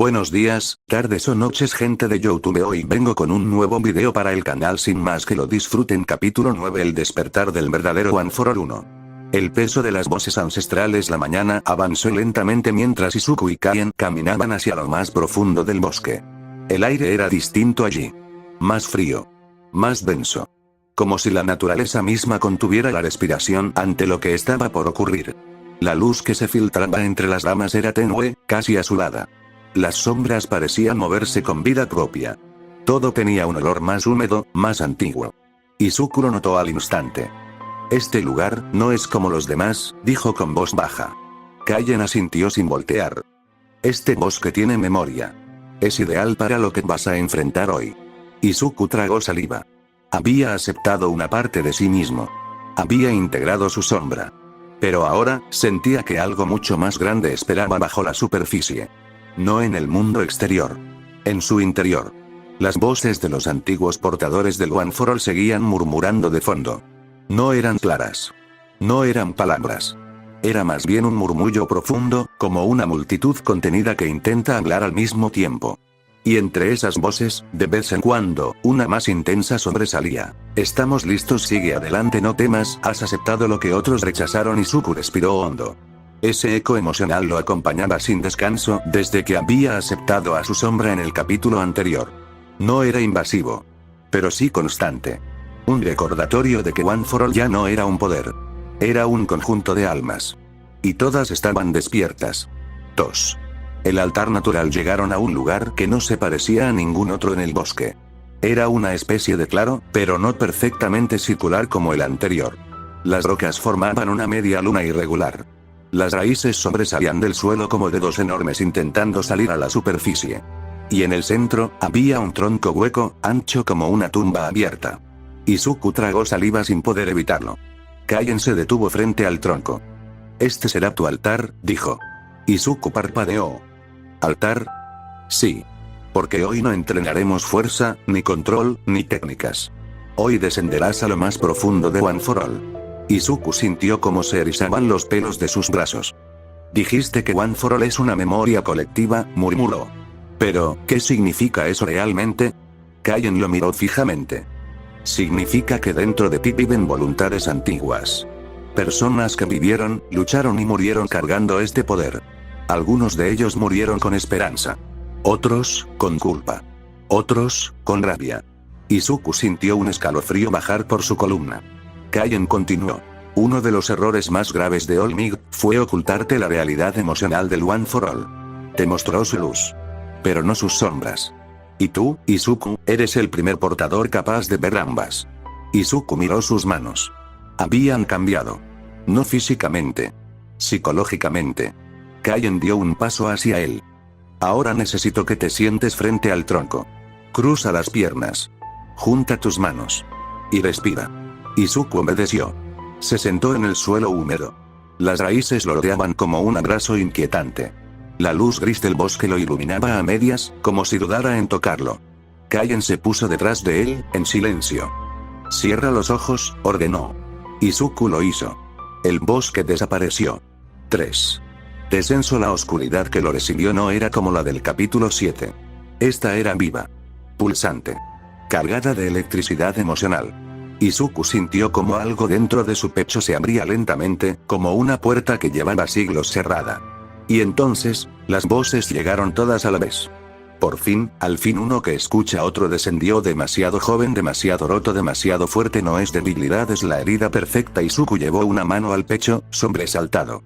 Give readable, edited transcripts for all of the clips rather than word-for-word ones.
Buenos días, tardes o noches gente de YouTube, hoy vengo con un nuevo video para el canal, sin más que lo disfruten. Capítulo 9, el despertar del verdadero One for All 1. El peso de las voces ancestrales. La mañana avanzó lentamente mientras Izuku y Kaien caminaban hacia lo más profundo del bosque. El aire era distinto allí. Más frío. Más denso. Como si la naturaleza misma contuviera la respiración ante lo que estaba por ocurrir. La luz que se filtraba entre las ramas era tenue, casi azulada. Las sombras parecían moverse con vida propia. Todo tenía un olor más húmedo, más antiguo. Izuku lo notó al instante. Este lugar no es como los demás, dijo con voz baja. Kaien asintió sin voltear. Este bosque tiene memoria. Es ideal para lo que vas a enfrentar hoy. Izuku tragó saliva. Había aceptado una parte de sí mismo. Había integrado su sombra. Pero ahora, sentía que algo mucho más grande esperaba bajo la superficie. No en el mundo exterior. En su interior. Las voces de los antiguos portadores del One for All seguían murmurando de fondo. No eran claras. No eran palabras. Era más bien un murmullo profundo, como una multitud contenida que intenta hablar al mismo tiempo. Y entre esas voces, de vez en cuando, una más intensa sobresalía. Estamos listos, sigue adelante, no temas, has aceptado lo que otros rechazaron. Izuku respiró hondo. Ese eco emocional lo acompañaba sin descanso desde que había aceptado a su sombra en el capítulo anterior. No era invasivo. Pero sí constante. Un recordatorio de que One for All ya no era un poder. Era un conjunto de almas. Y todas estaban despiertas. 2. El altar natural. Llegaron a un lugar que no se parecía a ningún otro en el bosque. Era una especie de claro, pero no perfectamente circular como el anterior. Las rocas formaban una media luna irregular. Las raíces sobresalían del suelo como dedos enormes intentando salir a la superficie. Y en el centro, había un tronco hueco, ancho como una tumba abierta. Izuku tragó saliva sin poder evitarlo. Kaien se detuvo frente al tronco. Este será tu altar, dijo. Izuku parpadeó. ¿Altar? Sí. Porque hoy no entrenaremos fuerza, ni control, ni técnicas. Hoy descenderás a lo más profundo de One for All. Izuku sintió cómo se erizaban los pelos de sus brazos. Dijiste que One for All es una memoria colectiva, murmuró. Pero, ¿qué significa eso realmente? Kaien lo miró fijamente. Significa que dentro de ti viven voluntades antiguas. Personas que vivieron, lucharon y murieron cargando este poder. Algunos de ellos murieron con esperanza. Otros, con culpa. Otros, con rabia. Izuku sintió un escalofrío bajar por su columna. Kaien continuó. Uno de los errores más graves de All Might fue ocultarte la realidad emocional del One for All. Te mostró su luz. Pero no sus sombras. Y tú, Izuku, eres el primer portador capaz de ver ambas. Izuku miró sus manos. Habían cambiado. No físicamente. Psicológicamente. Kaien dio un paso hacia él. Ahora necesito que te sientes frente al tronco. Cruza las piernas. Junta tus manos. Y respira. Izuku obedeció. Se sentó en el suelo húmedo. Las raíces lo rodeaban como un abrazo inquietante. La luz gris del bosque lo iluminaba a medias, como si dudara en tocarlo. Kaien se puso detrás de él, en silencio. Cierra los ojos, ordenó. Izuku lo hizo. El bosque desapareció. 3. Descenso. La oscuridad que lo recibió no era como la del capítulo 7. Esta era viva. Pulsante. Cargada de electricidad emocional. Izuku sintió como algo dentro de su pecho se abría lentamente, como una puerta que llevaba siglos cerrada. Y entonces, las voces llegaron todas a la vez. Por fin, al fin uno que escucha a otro descendió. Demasiado joven, demasiado roto, demasiado fuerte. No es debilidad, es la herida perfecta. Izuku llevó una mano al pecho, sobresaltado.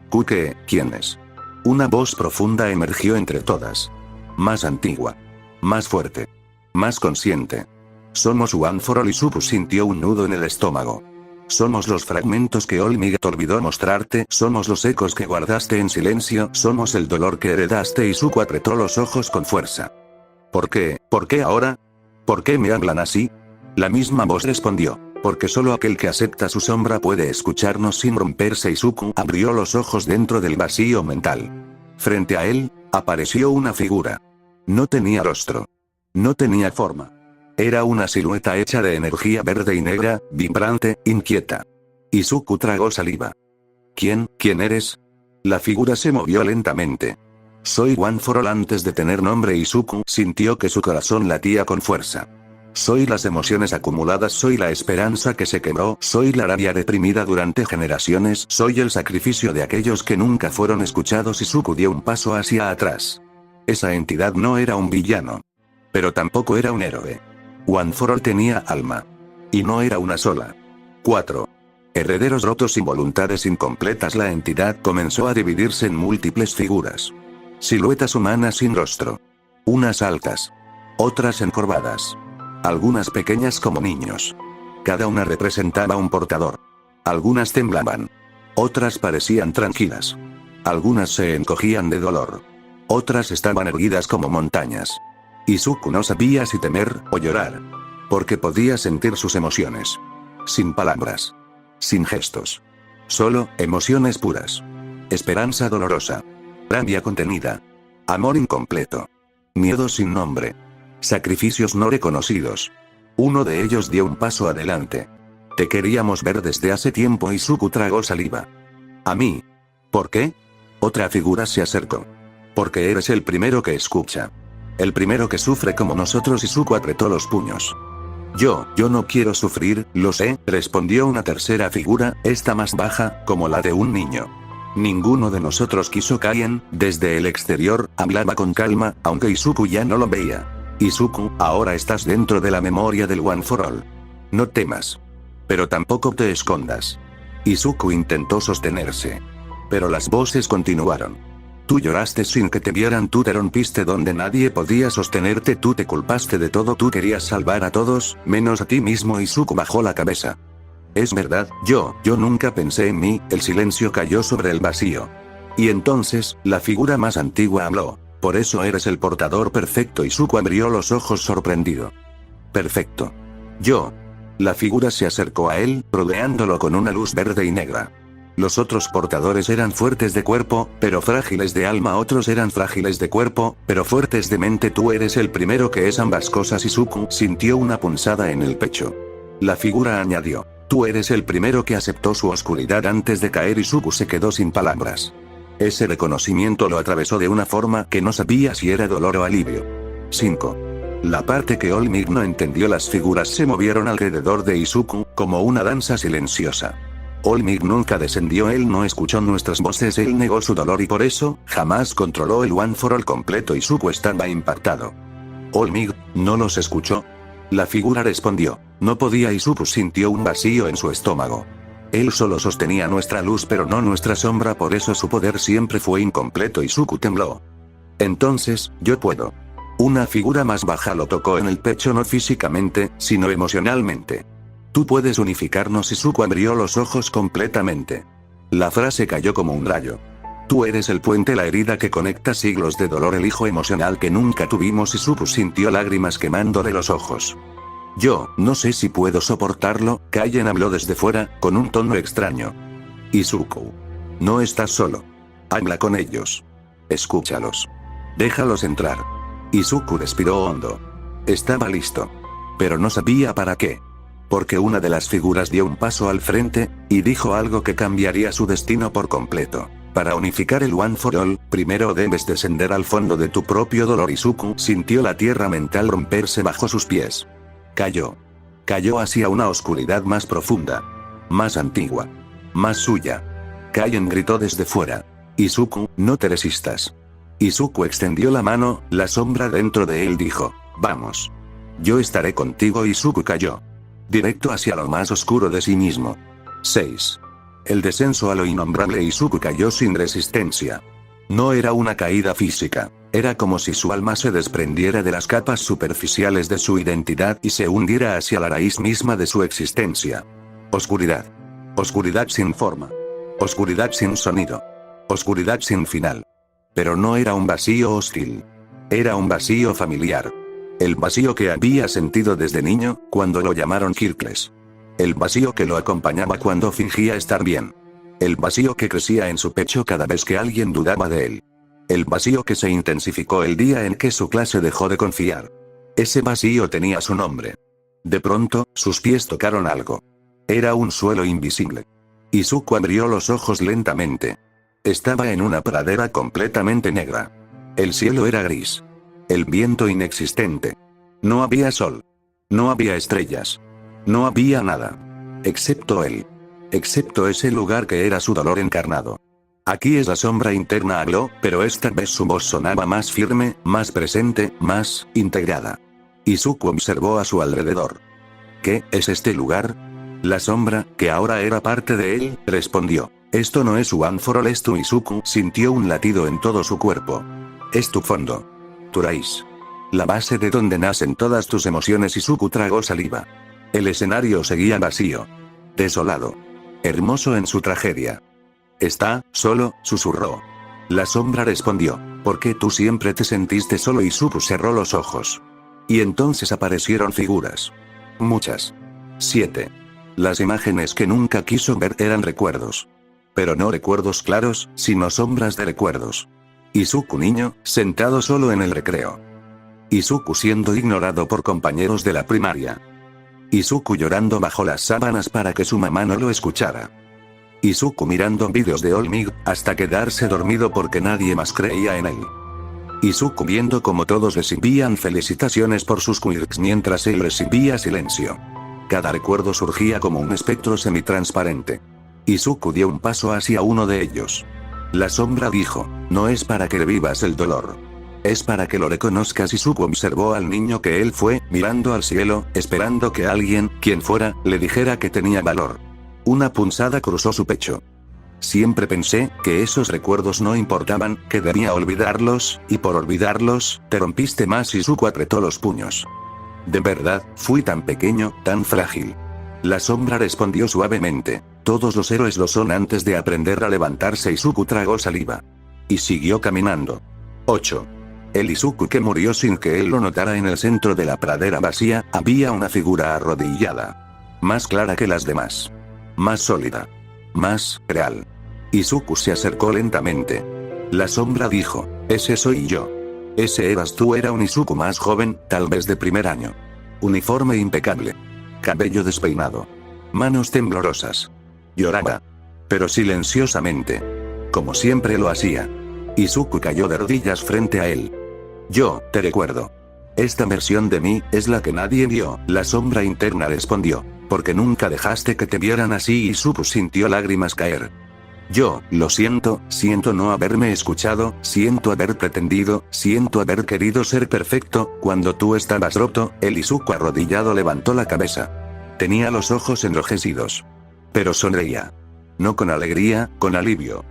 ¿Kuke, quién es? Una voz profunda emergió entre todas. Más antigua. Más fuerte. Más consciente. Somos One for All. Izuku sintió un nudo en el estómago. Somos los fragmentos que All Might olvidó mostrarte, somos los ecos que guardaste en silencio, somos el dolor que heredaste. Izuku apretó los ojos con fuerza. ¿Por qué? ¿Por qué ahora? ¿Por qué me hablan así? La misma voz respondió. Porque solo aquel que acepta su sombra puede escucharnos sin romperse. Izuku abrió los ojos dentro del vacío mental. Frente a él, apareció una figura. No tenía rostro. No tenía forma. Era una silueta hecha de energía verde y negra, vibrante, inquieta. Izuku tragó saliva. ¿Quién eres? La figura se movió lentamente. Soy One for All antes de tener nombre. Izuku sintió que su corazón latía con fuerza. Soy las emociones acumuladas, soy la esperanza que se quebró, soy la rabia reprimida durante generaciones, soy el sacrificio de aquellos que nunca fueron escuchados. Izuku dio un paso hacia atrás. Esa entidad no era un villano. Pero tampoco era un héroe. One for All tenía alma. Y no era una sola. 4. Herederos rotos y voluntades incompletas. La entidad comenzó a dividirse en múltiples figuras. Siluetas humanas sin rostro. Unas altas. Otras encorvadas. Algunas pequeñas como niños. Cada una representaba un portador. Algunas temblaban. Otras parecían tranquilas. Algunas se encogían de dolor. Otras estaban erguidas como montañas. Izuku no sabía si temer o llorar. Porque podía sentir sus emociones. Sin palabras. Sin gestos. Solo emociones puras. Esperanza dolorosa. Rabia contenida. Amor incompleto. Miedo sin nombre. Sacrificios no reconocidos. Uno de ellos dio un paso adelante. Te queríamos ver desde hace tiempo. Izuku tragó saliva. ¿A mí? ¿Por qué? Otra figura se acercó. Porque eres el primero que escucha. El primero que sufre como nosotros. Izuku apretó los puños. Yo no quiero sufrir, lo sé, respondió una tercera figura, esta más baja, como la de un niño. Ninguno de nosotros quiso. Kaien, desde el exterior, hablaba con calma, aunque Izuku ya no lo veía. Izuku, ahora estás dentro de la memoria del One for All. No temas. Pero tampoco te escondas. Izuku intentó sostenerse. Pero las voces continuaron. Tú lloraste sin que te vieran, tú te rompiste donde nadie podía sostenerte, tú te culpaste de todo, tú querías salvar a todos, menos a ti mismo. Izuku bajó la cabeza. Es verdad, yo nunca pensé en mí. El silencio cayó sobre el vacío. Y entonces, la figura más antigua habló. Por eso eres el portador perfecto. Izuku abrió los ojos sorprendido. Perfecto. Yo. La figura se acercó a él, rodeándolo con una luz verde y negra. Los otros portadores eran fuertes de cuerpo, pero frágiles de alma. Otros eran frágiles de cuerpo, pero fuertes de mente. Tú eres el primero que es ambas cosas. Izuku sintió una punzada en el pecho. La figura añadió. Tú eres el primero que aceptó su oscuridad antes de caer. Izuku se quedó sin palabras. Ese reconocimiento lo atravesó de una forma que no sabía si era dolor o alivio. 5. La parte que All Might no entendió. Las figuras se movieron alrededor de Izuku, como una danza silenciosa. All Might nunca descendió, él no escuchó nuestras voces, él negó su dolor y por eso, jamás controló el One for All completo. Izuku estaba impactado. All Might, ¿no los escuchó? La figura respondió. No podía. Izuku sintió un vacío en su estómago. Él solo sostenía nuestra luz pero no nuestra sombra, por eso su poder siempre fue incompleto. Izuku tembló. Entonces, yo puedo. Una figura más baja lo tocó en el pecho, no físicamente, sino emocionalmente. Tú puedes unificarnos. Izuku abrió los ojos completamente. La frase cayó como un rayo. Tú eres el puente, la herida que conecta siglos de dolor, el hijo emocional que nunca tuvimos. Izuku sintió lágrimas quemando de los ojos. Yo no sé si puedo soportarlo. Kaien habló desde fuera, con un tono extraño. Izuku. No estás solo. Habla con ellos. Escúchalos. Déjalos entrar. Izuku respiró hondo. Estaba listo. Pero no sabía para qué. Porque una de las figuras dio un paso al frente, y dijo algo que cambiaría su destino por completo. Para unificar el One for All, primero debes descender al fondo de tu propio dolor. Izuku sintió la tierra mental romperse bajo sus pies. Cayó. Cayó hacia una oscuridad más profunda. Más antigua. Más suya. Kaien gritó desde fuera. Izuku, no te resistas. Izuku extendió la mano, la sombra dentro de él dijo, vamos. Yo estaré contigo. Izuku cayó. Directo hacia lo más oscuro de sí mismo. 6. El descenso a lo innombrable. Izuku cayó sin resistencia. No era una caída física. Era como si su alma se desprendiera de las capas superficiales de su identidad y se hundiera hacia la raíz misma de su existencia. Oscuridad. Oscuridad sin forma. Oscuridad sin sonido. Oscuridad sin final. Pero no era un vacío hostil. Era un vacío familiar. El vacío que había sentido desde niño, cuando lo llamaron Kirkles. El vacío que lo acompañaba cuando fingía estar bien. El vacío que crecía en su pecho cada vez que alguien dudaba de él. El vacío que se intensificó el día en que su clase dejó de confiar. Ese vacío tenía su nombre. De pronto, sus pies tocaron algo. Era un suelo invisible. Izuku abrió los ojos lentamente. Estaba en una pradera completamente negra. El cielo era gris. El viento inexistente. No había sol. No había estrellas. No había nada. Excepto él. Excepto ese lugar que era su dolor encarnado. Aquí es la sombra interna, habló, pero esta vez su voz sonaba más firme, más presente, más integrada. Izuku observó a su alrededor. ¿Qué es este lugar? La sombra, que ahora era parte de él, respondió. Esto no es One for All, es tu. Izuku sintió un latido en todo su cuerpo. Es tu fondo. Tu raíz. La base de donde nacen todas tus emociones. Izuku tragó saliva. El escenario seguía vacío. Desolado. Hermoso en su tragedia. Está solo, susurró. La sombra respondió. ¿Por qué tú siempre te sentiste solo? Izuku cerró los ojos. Y entonces aparecieron figuras. Muchas. 7. Las imágenes que nunca quiso ver eran recuerdos. Pero no recuerdos claros, sino sombras de recuerdos. Izuku niño, sentado solo en el recreo. Izuku siendo ignorado por compañeros de la primaria. Izuku llorando bajo las sábanas para que su mamá no lo escuchara. Izuku mirando vídeos de All Might hasta quedarse dormido porque nadie más creía en él. Izuku viendo como todos recibían felicitaciones por sus quirks mientras él recibía silencio. Cada recuerdo surgía como un espectro semitransparente. Izuku dio un paso hacia uno de ellos. La sombra dijo, no es para que revivas el dolor. Es para que lo reconozcas. Izuku observó al niño que él fue, mirando al cielo, esperando que alguien, quien fuera, le dijera que tenía valor. Una punzada cruzó su pecho. Siempre pensé que esos recuerdos no importaban, que debía olvidarlos, y por olvidarlos, te rompiste más. Izuku apretó los puños. De verdad, fui tan pequeño, tan frágil. La sombra respondió suavemente. Todos los héroes lo son antes de aprender a levantarse. Izuku tragó saliva. Y siguió caminando. 8. El Izuku que murió sin que él lo notara. En el centro de la pradera vacía, había una figura arrodillada. Más clara que las demás. Más sólida. Más real. Izuku se acercó lentamente. La sombra dijo, ese soy yo. Ese eras tú. Era un Izuku más joven, tal vez de primer año. Uniforme impecable. Cabello despeinado. Manos temblorosas. Lloraba. Pero silenciosamente. Como siempre lo hacía. Izuku cayó de rodillas frente a él. Yo, te recuerdo. Esta versión de mí, es la que nadie vio. La sombra interna respondió. Porque nunca dejaste que te vieran así. Izuku sintió lágrimas caer. Yo, lo siento, siento no haberme escuchado, siento haber pretendido, siento haber querido ser perfecto. Cuando tú estabas roto, el Izuku arrodillado levantó la cabeza. Tenía los ojos enrojecidos. Pero sonreía. No con alegría, con alivio.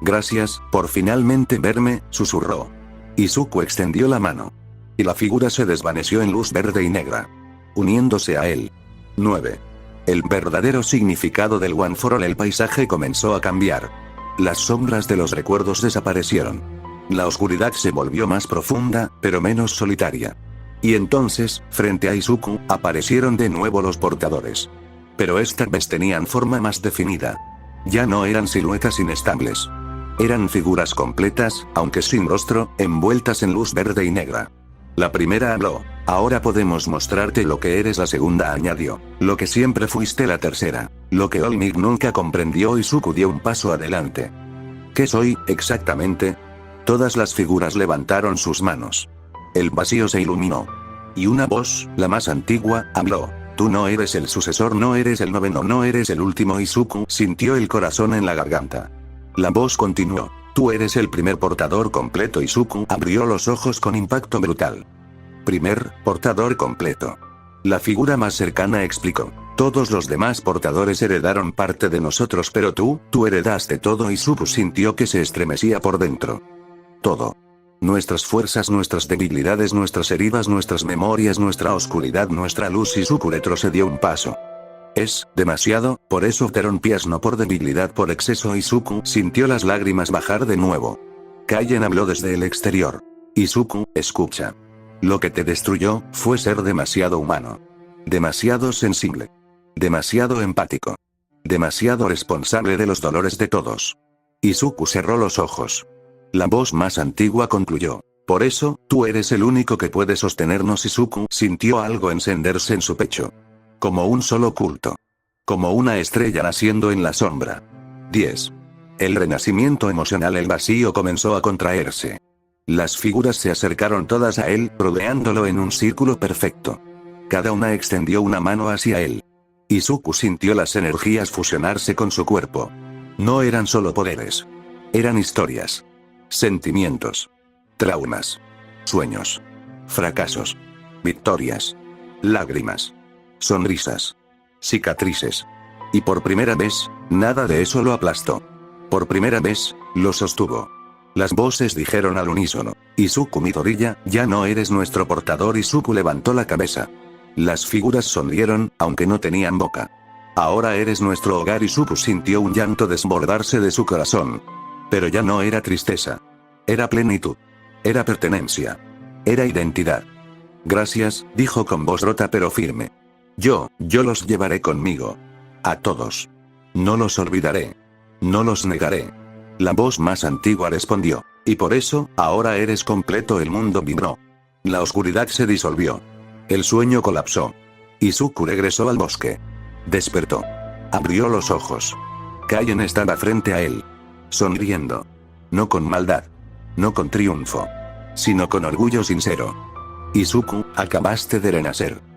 Gracias, por finalmente verme, susurró. Izuku extendió la mano. Y la figura se desvaneció en luz verde y negra. Uniéndose a él. 9. El verdadero significado del One for All. El paisaje comenzó a cambiar. Las sombras de los recuerdos desaparecieron. La oscuridad se volvió más profunda, pero menos solitaria. Y entonces, frente a Izuku, aparecieron de nuevo los portadores. Pero esta vez tenían forma más definida. Ya no eran siluetas inestables. Eran figuras completas, aunque sin rostro, envueltas en luz verde y negra. La primera habló. Ahora podemos mostrarte lo que eres. La segunda añadió. Lo que siempre fuiste. La tercera. Lo que All Might nunca comprendió. Izuku dio un paso adelante. ¿Qué soy, exactamente? Todas las figuras levantaron sus manos. El vacío se iluminó. Y una voz, la más antigua, habló. Tú no eres el sucesor, no eres el noveno, no eres el último. Izuku sintió el corazón en la garganta. La voz continuó. Tú eres el primer portador completo. Izuku abrió los ojos con impacto brutal. Primer portador completo. La figura más cercana explicó. Todos los demás portadores heredaron parte de nosotros, pero tú heredaste todo. Izuku sintió que se estremecía por dentro. Todo. Nuestras fuerzas, nuestras debilidades, nuestras heridas, nuestras memorias, nuestra oscuridad, nuestra luz. Izuku retrocedió un paso. Es demasiado, por eso te rompías, no por debilidad, por exceso. Izuku sintió las lágrimas bajar de nuevo. Kaien habló desde el exterior. Izuku, escucha. Lo que te destruyó, fue ser demasiado humano. Demasiado sensible. Demasiado empático. Demasiado responsable de los dolores de todos. Izuku cerró los ojos. La voz más antigua concluyó. Por eso, tú eres el único que puede sostenernos. Izuku sintió algo encenderse en su pecho. Como un solo culto. Como una estrella naciendo en la sombra. 10. El renacimiento emocional. El vacío comenzó a contraerse. Las figuras se acercaron todas a él, rodeándolo en un círculo perfecto. Cada una extendió una mano hacia él. Izuku sintió las energías fusionarse con su cuerpo. No eran solo poderes. Eran historias. Sentimientos. Traumas. Sueños. Fracasos. Victorias. Lágrimas. Sonrisas. Cicatrices. Y por primera vez, nada de eso lo aplastó. Por primera vez, lo sostuvo. Las voces dijeron al unísono: Izuku Midoriya, ya no eres nuestro portador. Izuku levantó la cabeza. Las figuras sonrieron, aunque no tenían boca. Ahora eres nuestro hogar. Izuku sintió un llanto desbordarse de su corazón. Pero ya no era tristeza. Era plenitud. Era pertenencia. Era identidad. Gracias, dijo con voz rota pero firme. Yo los llevaré conmigo. A todos. No los olvidaré. No los negaré. La voz más antigua respondió. Y por eso, ahora eres completo. El mundo vibró. La oscuridad se disolvió. El sueño colapsó. Izuku regresó al bosque. Despertó. Abrió los ojos. Kaien estaba frente a él. Sonriendo. No con maldad. No con triunfo. Sino con orgullo sincero. Izuku, acabaste de renacer.